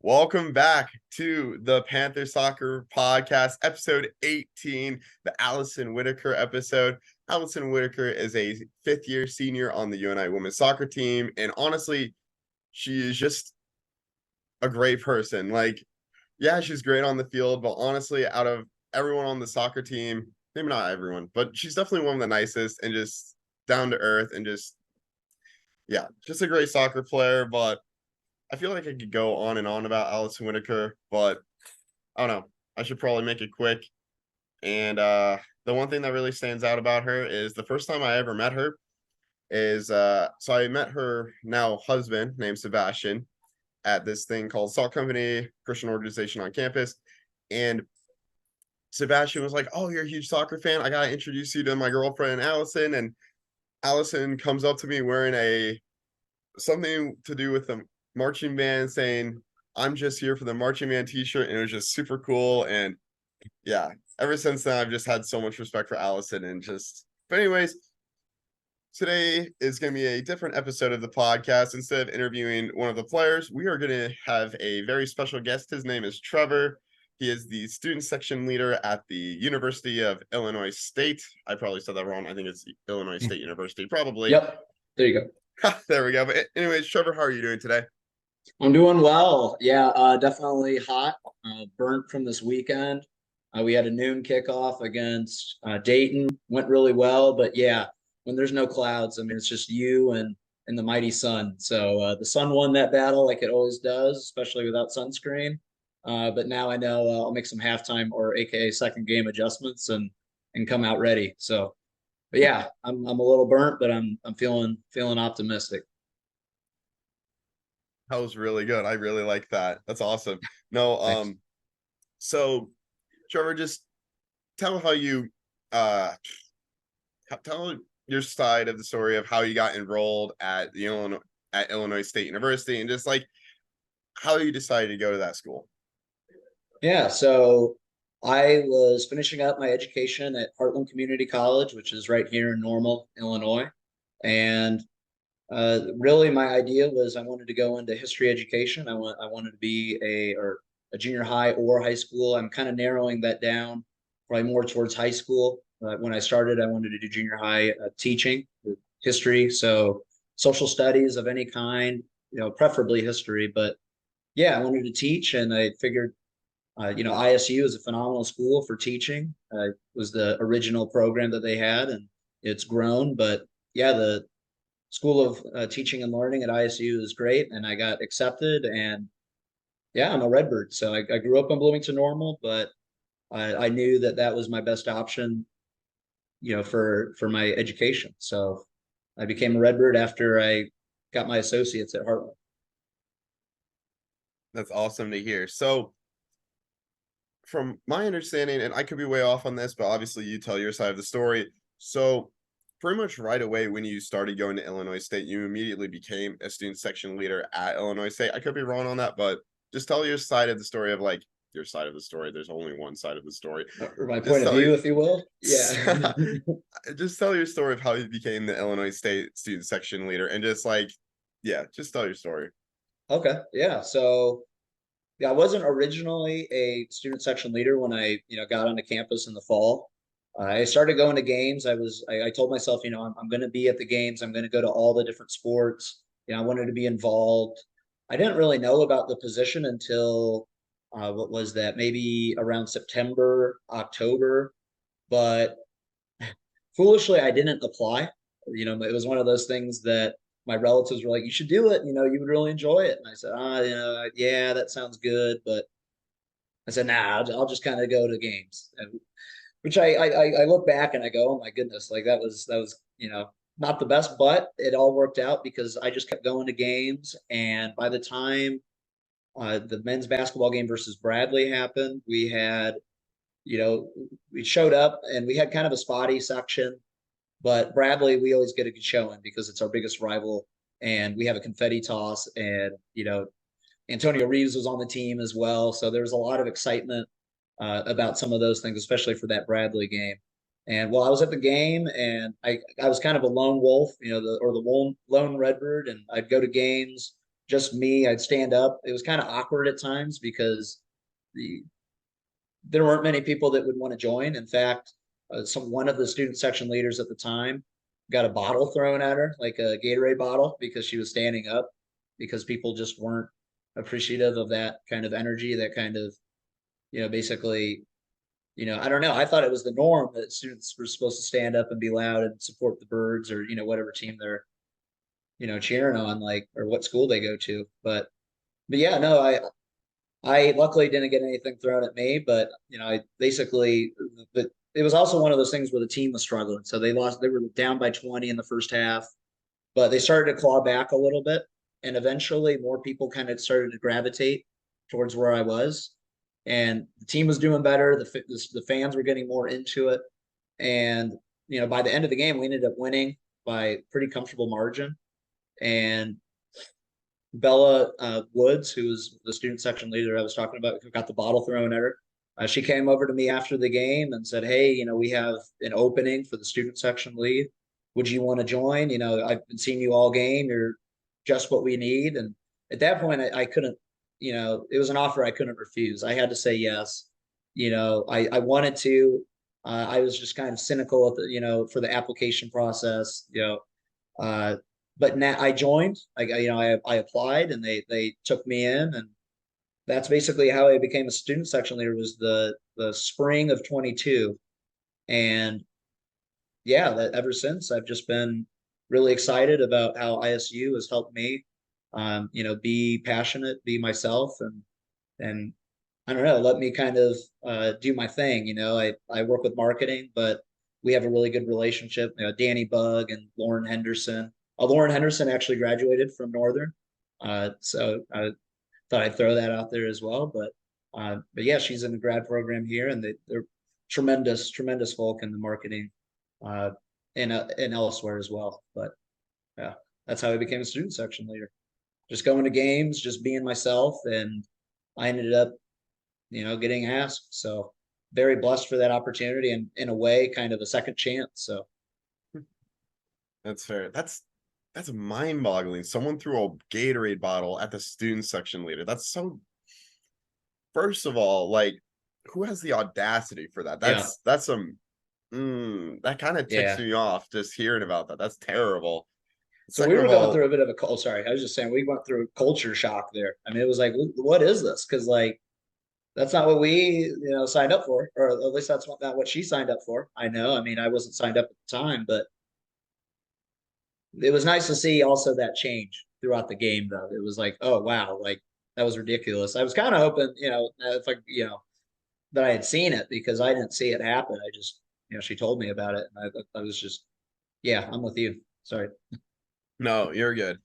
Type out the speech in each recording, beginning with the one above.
Welcome back to the Panther Soccer Podcast, episode 18, the Allison Whitaker episode. Allison Whitaker is a fifth-year senior on the UNI women's soccer team, and honestly, she is just a great person. Yeah, she's great on the field, but honestly, out of everyone on the soccer team, maybe not everyone, but she's definitely one of the nicest and just down to earth and just a great soccer player. But I feel like I could go on and on about Allison Whitaker, but I don't know. I should probably make it quick. And the one thing that really stands out about her is the first time I ever met her is so I met her now husband named Sebastian at this thing called Salt Company Christian organization on campus. And Sebastian was like, "Oh, you're a huge soccer fan. I gotta introduce you to my girlfriend Allison." And Allison comes up to me wearing a something to do with the marching band, saying, "I'm just here for the marching band t-shirt," and it was just super cool. And yeah, ever since then I've just had so much respect for Allison. But anyways, today is going to be a different episode of the podcast. Instead of interviewing one of the players, we are going to have a very special guest. His name is Trevor. He is the student section leader at the University of Illinois State. I probably said that wrong. I think it's Illinois State University, probably. Yep. There you go. There we go. But anyways, Trevor, how are you doing today? I'm doing well. Yeah, definitely hot. Burnt from this weekend. We had a noon kickoff against Dayton. Went really well, but yeah, when there's no clouds, I mean, it's just you and the mighty sun. So the sun won that battle like it always does, especially without sunscreen. But now I know I'll make some halftime or AKA second game adjustments and come out ready. So, but yeah, I'm a little burnt, but I'm feeling optimistic. That was really good. I really like that. That's awesome. No, Thanks. so Trevor, just tell how you tell your side of the story of how you got enrolled at the Illinois State University, and just like how you decided to go to that school. Yeah, so I was finishing up my education at Heartland Community College, which is right here in Normal, Illinois. And really, my idea was I wanted to go into history education. I wanted to be a junior high or high school. I'm kind of narrowing that down, probably more towards high school. When I started, I wanted to do junior high teaching, history, so social studies of any kind, preferably history. But yeah, I wanted to teach, and I figured ISU is a phenomenal school for teaching. It was the original program that they had, and it's grown. But yeah, the School of Teaching and Learning at ISU is great, and I got accepted. And yeah, I'm a Redbird, so I grew up in Bloomington Normal, but I knew that that was my best option, for my education. So I became a Redbird after I got my associates at Hartland. That's awesome to hear. So, from my understanding, and I could be way off on this, but obviously you tell your side of the story. So, pretty much right away when you started going to Illinois State, you immediately became a student section leader at Illinois State. I could be wrong on that, but just tell your side of the story of like your side of the story. There's only one side of the story. Or my Just point of tell view, you, if you will. Yeah. just tell your story of how you became the Illinois State student section leader, and just tell your story. Okay. Yeah. So yeah, I wasn't originally a student section leader when I, got onto campus in the fall. I started going to games. I told myself, I'm going to be at the games. I'm going to go to all the different sports. I wanted to be involved. I didn't really know about the position until what was that? Maybe around September, October. But foolishly, I didn't apply. It was one of those things that my relatives were like, "You should do it. You would really enjoy it." And I said, yeah, that sounds good." But I said, "Nah, I'll just kind of go to games." And which I look back and I go, "Oh my goodness, like that was not the best," but it all worked out because I just kept going to games. And by the time the men's basketball game versus Bradley happened, you know, we showed up and we had kind of a spotty section. But Bradley, we always get a good showing because it's our biggest rival, and we have a confetti toss, and Antonio Reeves was on the team as well, so there was a lot of excitement about some of those things, especially for that Bradley game. And while I was at the game, and I was kind of a lone wolf, the lone Redbird, and I'd go to games. just me. I'd stand up. It was kind of awkward at times because the there weren't many people that would want to join. In fact, one of the student section leaders at the time got a bottle thrown at her, like a Gatorade bottle, because she was standing up, because people just weren't appreciative of that kind of energy, that kind of, basically, I don't know. I thought it was the norm that students were supposed to stand up and be loud and support the birds, or, whatever team they're, cheering on, like, or what school they go to. But yeah, no, I luckily didn't get anything thrown at me, but I basically, but it was also one of those things where the team was struggling. So they were down by 20 in the first half, but they started to claw back a little bit. And eventually more people kind of started to gravitate towards where I was. And the team was doing better. The fans were getting more into it. And, by the end of the game, we ended up winning by pretty comfortable margin. And Bella Woods, who was the student section leader I was talking about, who got the bottle thrown at her. She came over to me after the game and said, "Hey, we have an opening for the student section lead. Would you want to join? I've been seeing you all game. You're just what we need." And at that point, I couldn't, it was an offer I couldn't refuse. I had to say yes. I wanted to. I was just kind of cynical at for the application process. But now I joined. I applied, and they took me in, and that's basically how I became a student section leader. Was the spring of 22, and yeah, that ever since I've just been really excited about how ISU has helped me, be passionate, be myself, and I don't know, let me kind of do my thing. I work with marketing, but we have a really good relationship. Danny Bug and Lauren Henderson. Lauren Henderson actually graduated from Northern, so I thought I'd throw that out there as well. But yeah, she's in the grad program here, and they're tremendous, tremendous folk in the marketing, uh, and elsewhere as well. But yeah, that's how I became a student section leader. Just going to games, just being myself, and I ended up, getting asked. So very blessed for that opportunity, and in a way, kind of a second chance. So That's fair. That's mind-boggling. Someone threw a Gatorade bottle at the student section leader. That's so. First of all, like, who has the audacity for that? yeah, That's some. That kind of ticks yeah. me off just hearing about that. That's terrible. So we Second were of going all, through a bit of a sorry, I was just saying we went through a culture shock there. I mean, it was like, what is this? Because like that's not what we signed up for, or at least that's not what she signed up for. I know. I mean, I wasn't signed up at the time, but it was nice to see also that change throughout the game. Though it was like, oh wow, like that was ridiculous. I was kind of hoping, if that I had seen it, because I didn't see it happen. I just, she told me about it, and I was just, yeah, I'm with you. Sorry. no, you're good.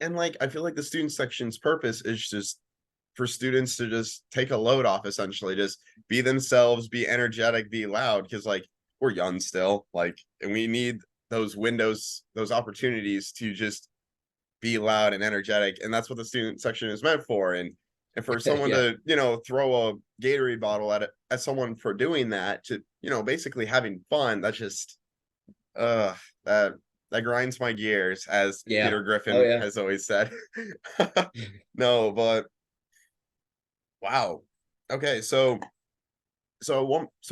And like, I feel like the student section's purpose is just for students to just take a load off, essentially, just be themselves, be energetic, be loud, because like we're young still, like, and we need those windows, those opportunities to just be loud and energetic, and that's what the student section is meant for. And for someone Yeah. to throw a Gatorade bottle at someone for doing that, to basically having fun, that's just that grinds my gears, as Yeah. Peter Oh Griffin yeah. has always said. No, but wow. Okay, so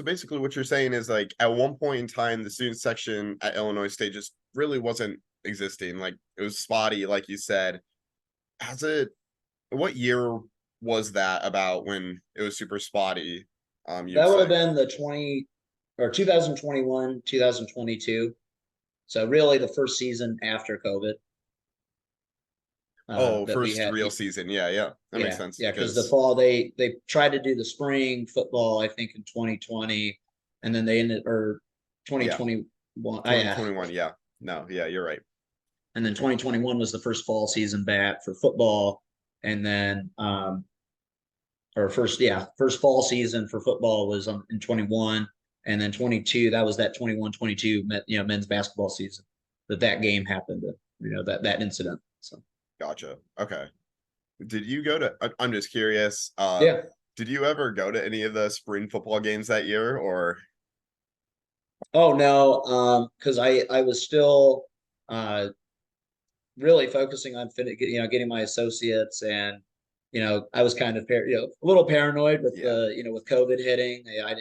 basically what you're saying is, like, at one point in time the student section at Illinois State just really wasn't existing. Like, it was spotty, like you said. Has it What year was that about, when it was super spotty, you'd That would have say? been the 2021, 2022. So really the first season after COVID, Oh, that we first had. real season. Yeah, yeah. That makes Yeah, sense, yeah, because the because fall they tried to do the spring football, I think, in 2020, and then they ended, or yeah, 2021. Yeah, 2021, yeah. No, yeah, you're right. and then 2021 was the first fall season back for football, and then or first fall season for football was in 21, and then 22, that was that 21-22 men's basketball season that game happened, that incident. So Gotcha. Okay. Did you go to I'm just curious, yeah. did you ever go to any of the spring football games that year, or Oh no, because I was still uh really focusing on getting my associates, and I was kind of a little paranoid with Yeah. the with COVID hitting. I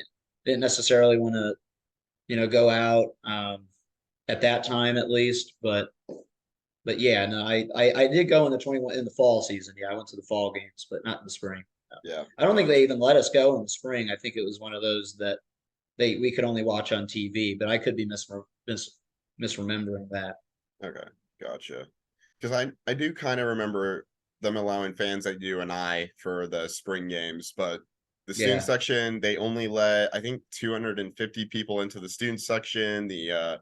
didn't necessarily want to go out at that time at least, but yeah, no, I did go in the 21 in the fall season. Yeah, I went to the fall games, but not in the spring. No. Yeah. I don't think they Gotcha. even let us go in the spring. I think it was one of those that we could only watch on TV, but I could be misremembering that. Okay. Gotcha. Because I do kind of remember them allowing fans like you and I for the spring games, but the student Yeah. section, they only let I think 250 people into the student section. The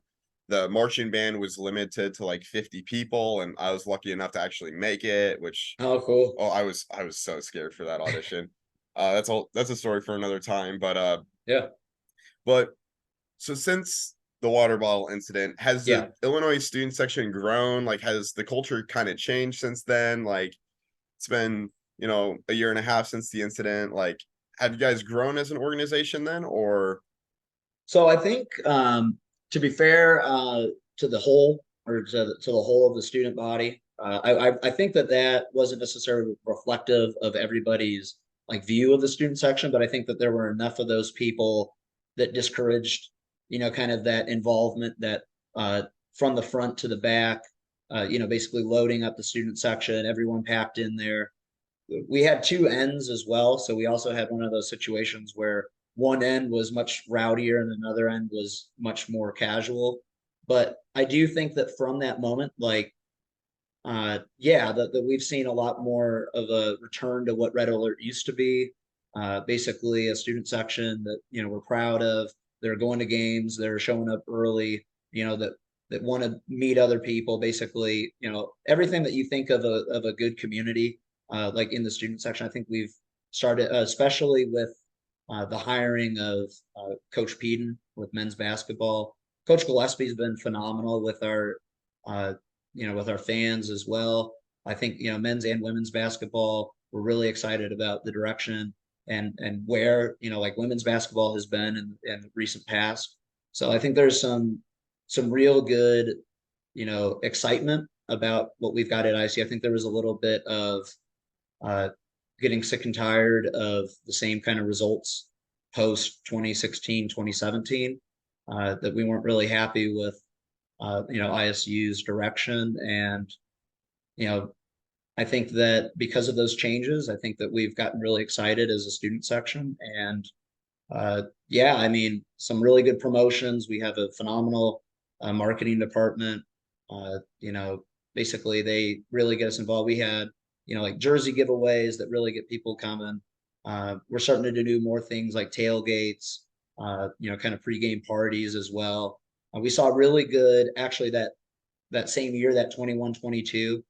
marching band was limited to like 50 people, and I was lucky enough to actually make it, which Oh, cool. oh, I was so scared for that audition. That's a story for another time, Yeah. but so since the water bottle incident, has the Yeah. Illinois student section grown? Like, has the culture kind of changed since then? Like, it's been, a year and a half since the incident. Like, have you guys grown as an organization then, or So I think, to be fair, to the whole or to the whole of the student body, I think that wasn't necessarily reflective of everybody's like view of the student section, but I think that there were enough of those people that discouraged, kind of that involvement that from the front to the back, basically loading up the student section, everyone packed in there. We had two ends as well. So we also had one of those situations where one end was much rowdier and another end was much more casual. But I do think that from that moment, like, yeah, that we've seen a lot more of a return to what Red Alert used to be. Basically, a student section that we're proud of. They're going to games. They're showing up early. That want to meet other people. Basically, everything that you think of a good community, like in the student section. I think we've started, especially with the hiring of Coach Peden with men's basketball. Coach Gillespie's been phenomenal with uh, with our fans as well. I think men's and women's basketball. We're really excited about the direction and where like women's basketball has been in recent past. So I think there's some real good excitement about what we've got at IC. I think there was a little bit of uh, getting sick and tired of the same kind of results post 2016, 2017, that we weren't really happy with, ISU's direction. And, you know, I think that because of those changes, I think that we've gotten really excited as a student section. And yeah, I mean, some really good promotions. We have a phenomenal marketing department. Basically, they really get us involved. We had, like jersey giveaways that really get people coming. We're starting to do more things like tailgates, kind of pregame parties as well. We saw really good, actually, that same year, that 21-22,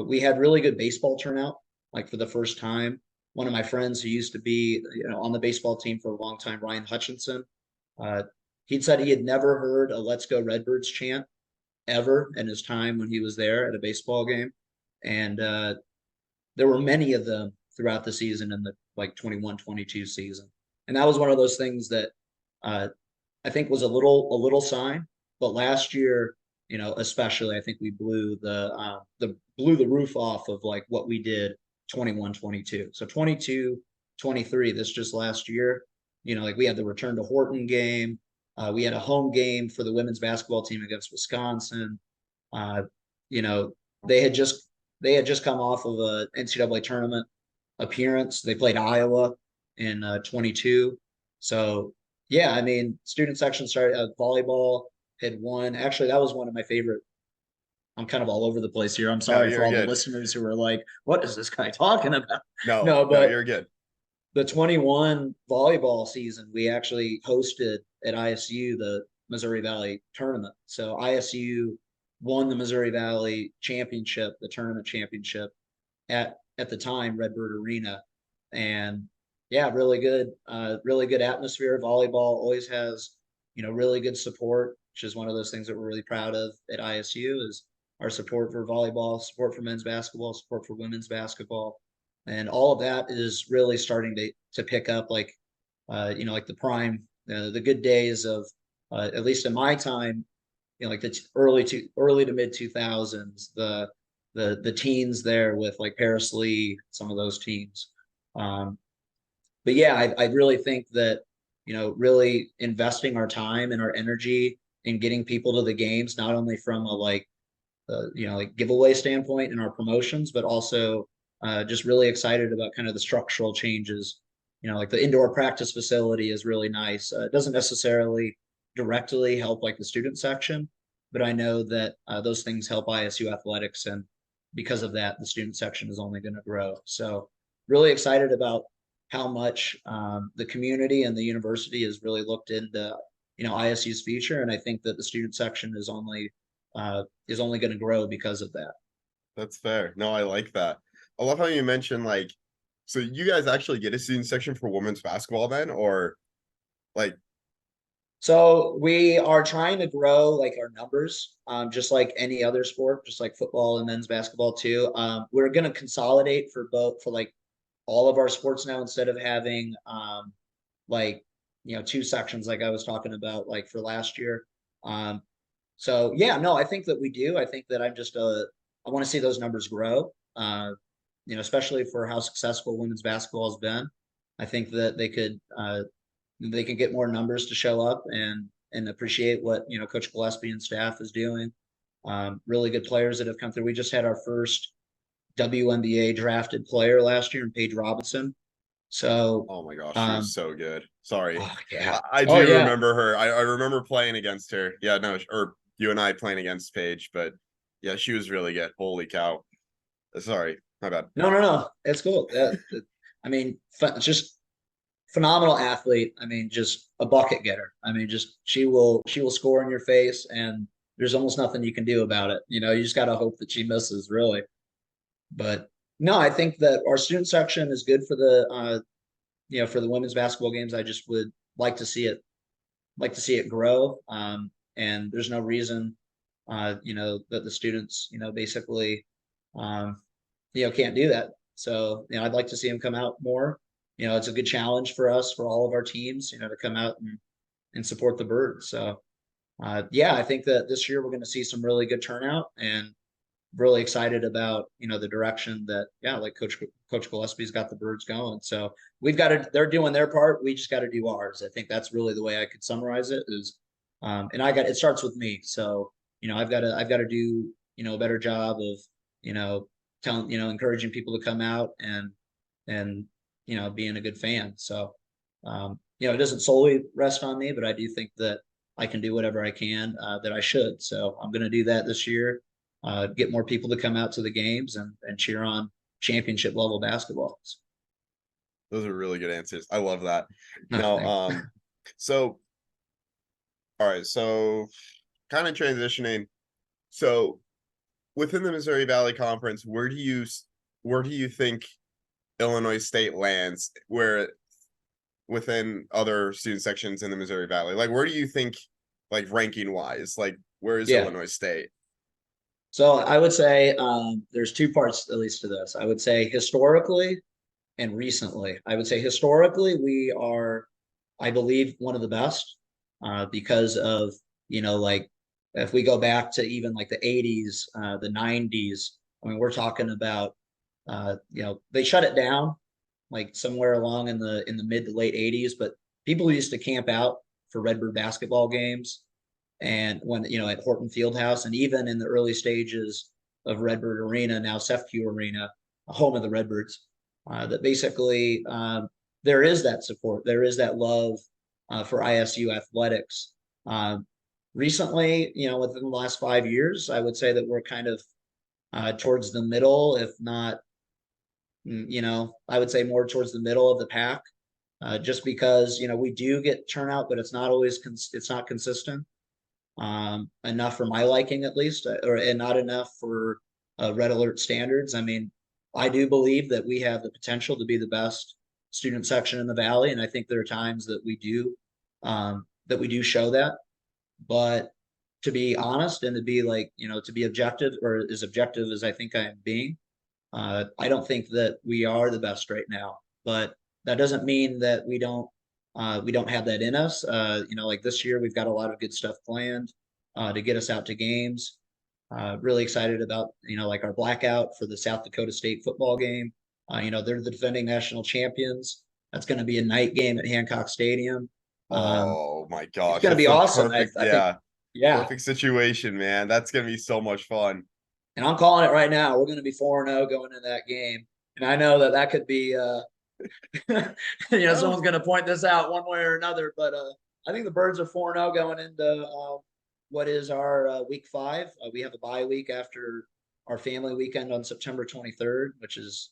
we had really good baseball turnout, like for the first time. One of my friends who used to be, on the baseball team for a long time, Ryan Hutchinson, uh, he'd said he had never heard a "Let's Go Redbirds" chant ever in his time when he was there at a baseball game, and there were many of them throughout the season in the like 21-22 season, and that was one of those things that uh, I think was a little sign. But last year, especially, I think we blew the roof off of like what we did 21-22. So 22-23, this just last year, like we had the return to Horton game. We had a home game for the women's basketball team against Wisconsin. Uh, you know, they had just come off of a NCAA tournament appearance. They played Iowa in 22. So yeah, I mean, student section started, volleyball had won. Actually, that was one of my favorite. I'm kind of all over the place here. I'm no, sorry for you're all the good. listeners who are like, "What is this guy talking about?" No, No, no, but you're good. the 21 volleyball season, we actually hosted at ISU the Missouri Valley tournament. So ISU won the Missouri Valley championship, the tournament championship at the time Redbird Arena, and yeah, really good atmosphere. Volleyball always has really good support, which is one of those things that we're really proud of at ISU is our support for volleyball, support for men's basketball, support for women's basketball, and all of that is really starting to pick up like like the prime the good days of at least in my time, like the early to mid 2000s, the teens there with like Paris Lee, some of those teams. But yeah, I really think that, really investing our time and our energy in getting people to the games, not only from a like giveaway standpoint in our promotions, but also just really excited about kind of the structural changes. Like the indoor practice facility is really nice. It doesn't necessarily directly help like the student section, but I know that those things help ISU athletics, and because of that, the student section is only going to grow. So really excited about how much the community and the university has really looked into ISU's future, and I think that the student section is only going to grow because of that. That's fair. No, I like that. I love how you mentioned like, so you guys actually get a student section for women's basketball then, or like, So we are trying to grow like our numbers, just like any other sport, just like football and men's basketball too. We're going to consolidate for both, for like all of our sports now, instead of having like two sections like I was talking about like for last year. So yeah, no, I think that we do. I think that I want to see those numbers grow. Especially for how successful women's basketball has been. I think that they can get more numbers to show up and appreciate what Coach Gillespie and staff is doing. Really good players that have come through. We just had our first WNBA drafted player last year in Paige Robinson. So, oh my gosh, she was um, so good. Sorry. oh yeah, I oh do yeah. remember her. I remember playing against her. Yeah, no, or you and I playing against Paige, but yeah, she was really good. Holy cow. Sorry, my bad. No, no, no. It's cool. I mean, just phenomenal athlete. I mean, just a bucket getter. I mean, just she will score in your face, and there's almost nothing you can do about it. You just got to hope that she misses, really. But no, I think that our student section is good for the women's basketball games. I just would like to see it grow. And there's no reason, that the students, basically, can't do that. So, I'd like to see them come out more. It's a good challenge for us, for all of our teams, to come out and support the birds. So, yeah, I think that this year we're going to see some really good turnout, and really excited about the direction that, yeah, like Coach Gillespie's got the birds going. So they're doing their part, we just got to do ours. I think that's really the way I could summarize it is, and it starts with me. So I've got to do a better job of telling encouraging people to come out and being a good fan. So it doesn't solely rest on me, but I do think that I can do whatever I can, that I should. So I'm going to do that this year, get more people to come out to the games and cheer on championship level basketball. Those are really good answers. I love that. No, Now, thanks. so all right, so kind of transitioning. So within the Missouri Valley Conference, where do you think Illinois State lands where within other student sections in the Missouri Valley? Like where do you think like ranking wise, like where is Yeah. Illinois State? So I would say there's two parts at least to this. I would say historically and recently. I would say historically we are, I believe, one of the best, because of like if we go back to even like the 80s, the 90s. I mean, we're talking about they shut it down like somewhere along in the mid to late 80s, but people used to camp out for Redbird basketball games, and when at Horton Fieldhouse, and even in the early stages of Redbird Arena, now Sefq Arena, home of the Redbirds, that basically there is that support, there is that love for ISU athletics. Recently, within the last 5 years, I would say that we're kind of towards the middle, if not, I would say more towards the middle of the pack, just because we do get turnout, but it's not always it's not consistent enough for my liking, at least, and not enough for Red Alert standards. I mean, I do believe that we have the potential to be the best student section in the Valley, and I think there are times that we do show that. But to be honest, and to be like to be objective, or as objective as I think I am being, I don't think that we are the best right now. But that doesn't mean that we don't have that in us. Like this year, we've got a lot of good stuff planned to get us out to games. Really excited about, like our blackout for the South Dakota State football game. They're the defending national champions. That's going to be a night game at Hancock Stadium. Um, Oh my it's gosh, going to that's be the awesome. perfect, I think, yeah, yeah. perfect situation, man. That's gonna be so much fun. And I'm calling it right now. We're going to be 4-0 going into that game. And I know that could be, Oh, someone's going to point this out one way or another, but I think the Birds are 4-0 going into what is our week 5. We have a bye week after our family weekend on September 23rd, which is,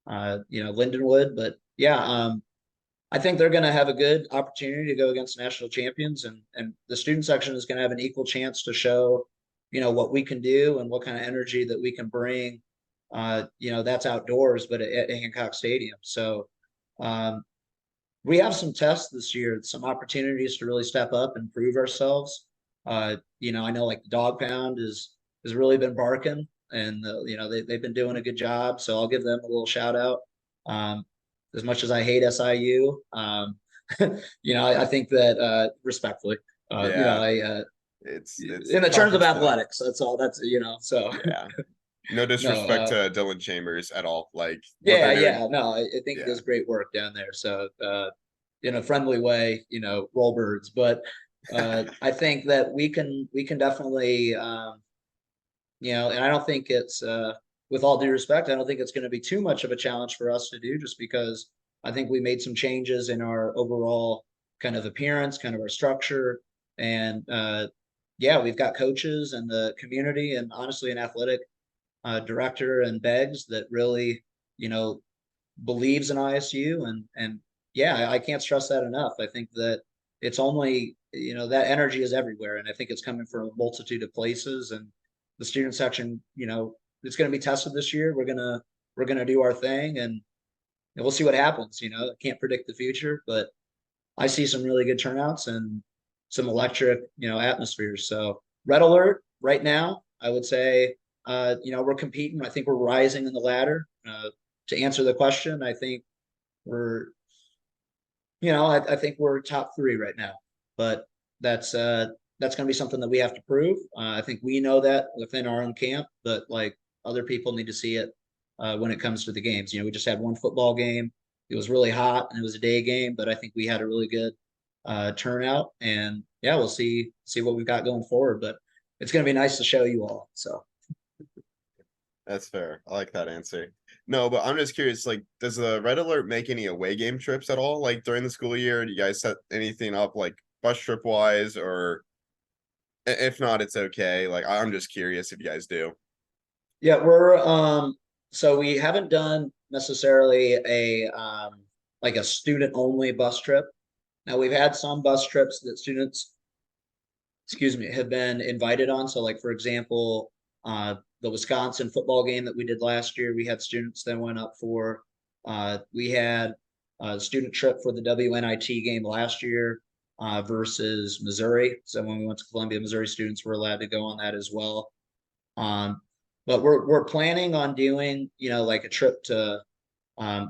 Lindenwood. But yeah, I think they're going to have a good opportunity to go against national champions, and the student section is going to have an equal chance to show, what we can do and what kind of energy that we can bring. That's outdoors, but at Hancock Stadium. So um, we have some tests this year, some opportunities to really step up and prove ourselves. I know like the dog pound has really been barking, and they've been doing a good job. So I'll give them a little shout out. Um, as much as I hate SIU, I think that respectfully, yeah, I it's in the terms of conference play. athletics, that's all. That's so Yeah, no no, disrespect to Dylan Chambers at all. Like what they're yeah, doing. yeah, no, I think he Yeah, does great work down there. So in a friendly way, roll birds. But I think that we can definitely, and I don't think it's with all due respect, I don't think it's going to be too much of a challenge for us to do, just because I think we made some changes in our overall kind of appearance, kind of our structure, and yeah, we've got coaches and the community, and honestly, an athletic director and Beggs that really, you know, believes in ISU, and yeah, I can't stress that enough. I think that it's only, that energy is everywhere, and I think it's coming from a multitude of places. And the student section, it's going to be tested this year. We're gonna do our thing, and we'll see what happens. I can't predict the future, but I see some really good turnouts and some electric, atmospheres. So red alert right now, I would say, we're competing. I think we're rising in the ladder. To answer the question, I think we're, I think we're top 3 right now, but that's that's going to be something that we have to prove. I think we know that within our own camp, but like other people need to see it when it comes to the games. We just had one football game. It was really hot and it was a day game, but I think we had a really good turnout. And yeah, we'll see what we've got going forward. But it's going to be nice to show you all. So that's fair. I like that answer. No, but I'm just curious, like, does the Red Alert make any away game trips at all? Like during the school year, do you guys set anything up like bus trip wise, or if not, it's okay. Like I'm just curious if you guys do. yeah, we're so we haven't done necessarily a like a student only bus trip. Now we've had some bus trips that students, excuse me, have been invited on. So like for example, the Wisconsin football game that we did last year, we had students that went up for. We had a student trip for the WNIT game last year versus Missouri. So when we went to Columbia, Missouri students were allowed to go on that as well. Um, but we're planning on doing, like a trip to.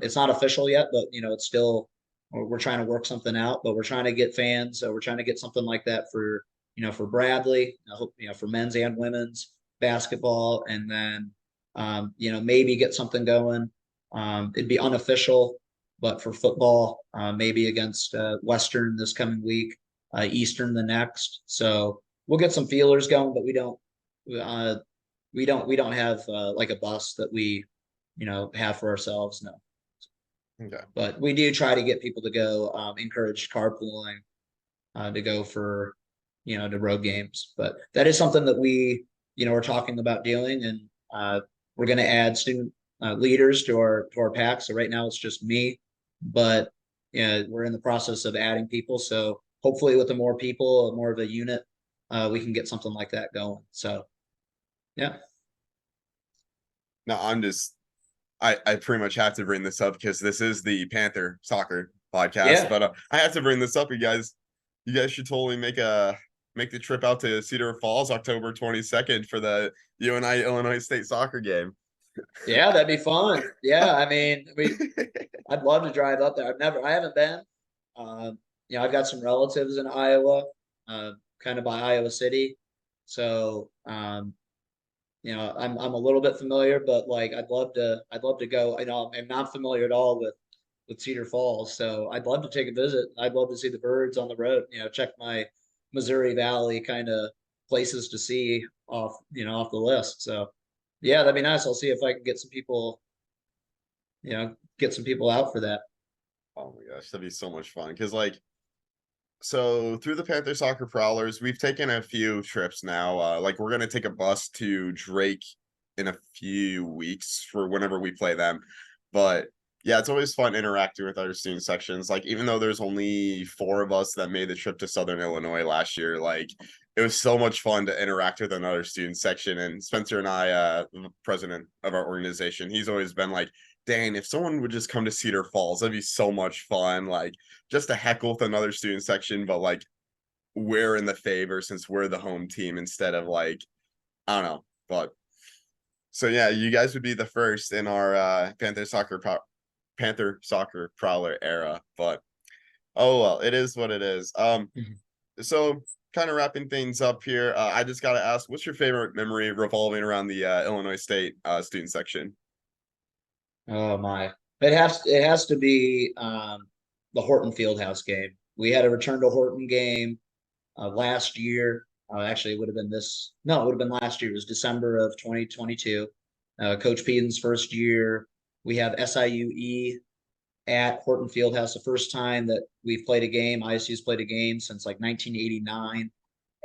It's not official yet, but it's still, we're trying to work something out. But we're trying to get fans, so we're trying to get something like that for, for Bradley. I hope, for men's and women's basketball, and then maybe get something going. It'd be unofficial, but for football, maybe against Western this coming week, Eastern the next. So we'll get some feelers going, but uh, we don't have like a bus that we have for ourselves. No, Okay. but we do try to get people to go, encourage carpooling, to go for to road games. But that is something that we are talking about doing, and we're going to add student leaders to our pack. So right now it's just me, but we're in the process of adding people. So hopefully with the more people, more of a unit, we can get something like that going. So yeah. No, I pretty much have to bring this up because this is the Panther soccer podcast, Yeah. but I have to bring this up. You guys should totally make the trip out to Cedar Falls October 22nd for the UNI Illinois State soccer game. Yeah, that'd be fun. Yeah, I mean, I'd love to drive up there. I haven't been. I've got some relatives in Iowa, kind of by Iowa City. So, I'm a little bit familiar, but like I'd love to go. I'm not familiar at all with Cedar Falls, so I'd love to take a visit. I'd love to see the birds on the road. Check my Missouri Valley kind of places to see off the list. So yeah, that'd be nice. I'll see if I can get some people out for that. Oh my gosh, that'd be so much fun. Because like, so through the Panther Soccer Prowlers, we've taken a few trips now. Like we're gonna take a bus to Drake in a few weeks for whenever we play them. But yeah, it's always fun interacting with other student sections. Like even though there's only 4 of us that made the trip to Southern Illinois last year, like it was so much fun to interact with another student section. And Spencer and I, the president of our organization, he's always been like, dang, if someone would just come to Cedar Falls, that'd be so much fun. Like just to heckle with another student section, but like we're in the favor since we're the home team instead of like, I don't know. But so yeah, you guys would be the first in our Panther Soccer Prowler era. But oh well, it is what it is. So kind of wrapping things up here, I just gotta ask, what's your favorite memory revolving around the Illinois State student section? Oh my. It has to be the Horton Fieldhouse game. We had a return to Horton game last year. Actually, it would have been this. No, it would have been last year. It was December of 2022. Coach Peden's first year. We have SIUE at Horton Fieldhouse. The first time that we've played a game. ISU's played a game since like 1989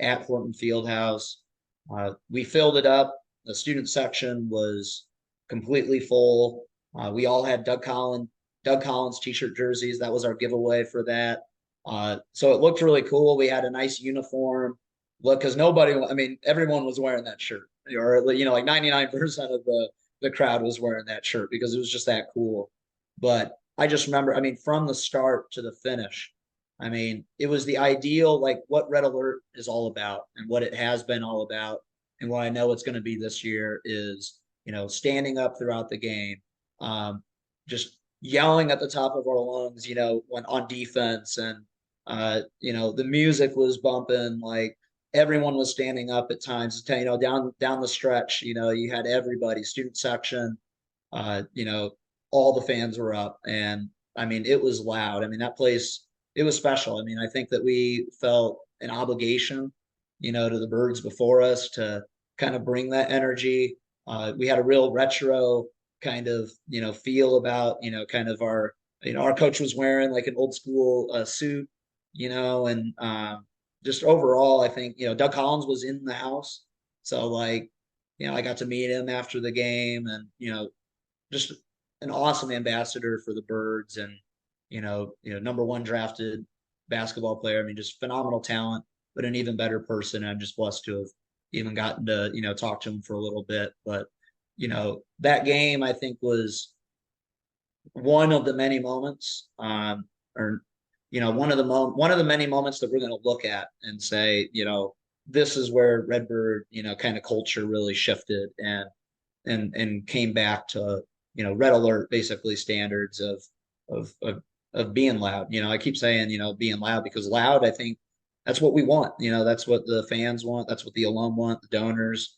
at Horton Fieldhouse. We filled it up. The student section was completely full. We all had Doug Collins t-shirt jerseys. That was our giveaway for that. So it looked really cool. We had a nice uniform look because everyone was wearing that shirt, or like 99% of the crowd was wearing that shirt because it was just that cool. But I just remember, from the start to the finish, it was the ideal, like what Red Alert is all about and what it has been all about. And what I know it's going to be this year is, standing up throughout the game, just yelling at the top of our lungs, when on defense, and the music was bumping, like everyone was standing up at times. Down the stretch, you had everybody, student section, uh, you know, all the fans were up, and it was loud. That place, it was special. I think that we felt an obligation, to the birds before us to kind of bring that energy. We had a real retro kind of feel about kind of our coach was wearing like an old school suit, and just overall I think Doug Collins was in the house, so like I got to meet him after the game, and just an awesome ambassador for the birds, and number one drafted basketball player. Just phenomenal talent, but an even better person. I'm just blessed to have even gotten to talk to him for a little bit. But that game I think was one of the many moments, or one of the many moments that we're going to look at and say, this is where Redbird, kind of culture really shifted and came back to Red Alert basically standards of being loud. I keep saying being loud because loud, I think that's what we want. That's what the fans want. That's what the alum want. The donors.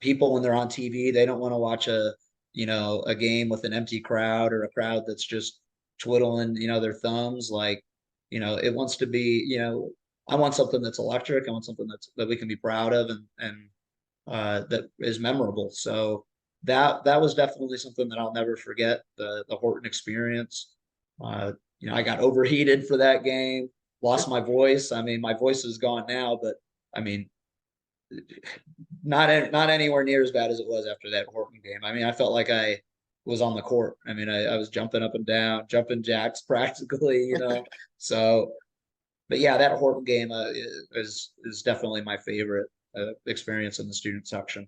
People when they're on TV, they don't want to watch a game with an empty crowd or a crowd that's just twiddling their thumbs. Like it wants to be. I want something that's electric. I want something that we can be proud of and that is memorable. So that was definitely something that I'll never forget. The Horton experience. I got overheated for that game, lost my voice. My voice is gone now, but not anywhere near as bad as it was after that Horton game. I felt like I was on the court. I was jumping up and down, jumping jacks practically. So, but yeah, that Horton game is definitely my favorite experience in the student section.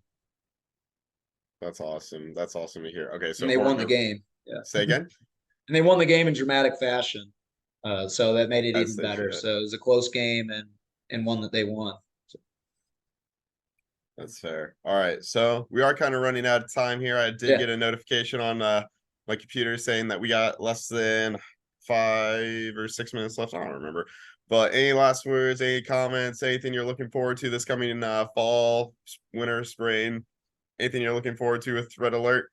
That's awesome. That's awesome to hear. Okay, And so they won the Horton, game. Yeah. say again. And they won the game in dramatic fashion. So that made it As even they better. should. So it was a close game and one that they won. So, That's fair. All right. So we are kind of running out of time here. I did yeah. get a notification on my computer saying that we got less than 5 or 6 minutes left. I don't remember. But any last words, any comments, anything you're looking forward to this coming fall, winter, spring? Anything you're looking forward to with Red Alert?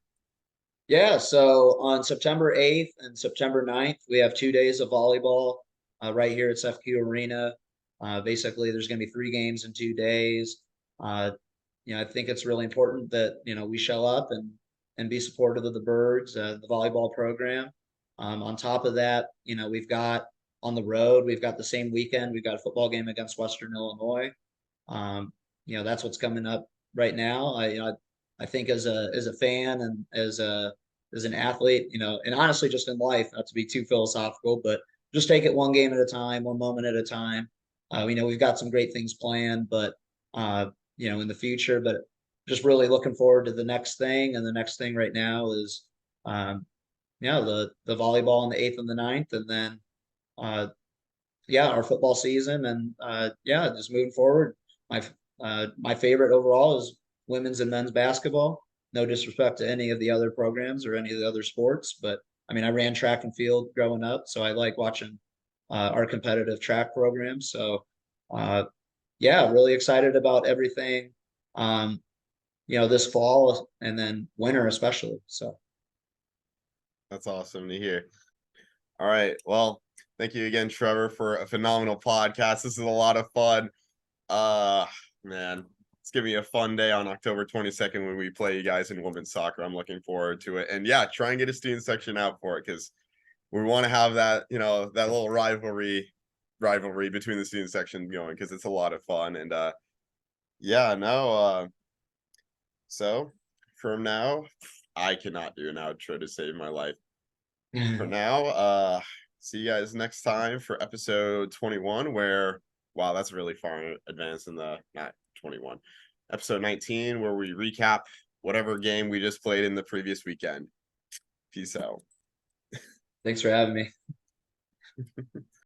Yeah, so on September 8th and September 9th, we have 2 days of volleyball right here at SFQ Arena. Basically, there's going to be 3 games in 2 days. Uh, I think it's really important that, we show up and be supportive of the Birds, the volleyball program. On top of that, we've got on the road, we've got the same weekend, we've got a football game against Western Illinois. Um, that's what's coming up right now. I think as a fan and as an athlete, and honestly just in life, not to be too philosophical, but just take it one game at a time, one moment at a time. We know we've got some great things planned, but in the future, but just really looking forward to the next thing. And the next thing right now is the volleyball on the 8th and the 9th, and then our football season, and just moving forward. My favorite overall is women's and men's basketball. No disrespect to any of the other programs or any of the other sports, but I mean, I ran track and field growing up, so I like watching our competitive track programs. So, really excited about everything. This fall and then winter especially. So That's awesome to hear. All right. Well, thank you again, Trevor, for a phenomenal podcast. This is a lot of fun. Man, it's gonna be a fun day on October 22nd when we play you guys in women's soccer. I'm looking forward to it. And yeah, try and get a student section out for it because we want to have that, that little rivalry between the student section going because it's a lot of fun. And so from now, I cannot do an outro to save my life. For now, see you guys next time for episode 21, where wow, that's really far advanced in the not 21. Episode 19, where we recap whatever game we just played in the previous weekend. Peace out. thanks for having me.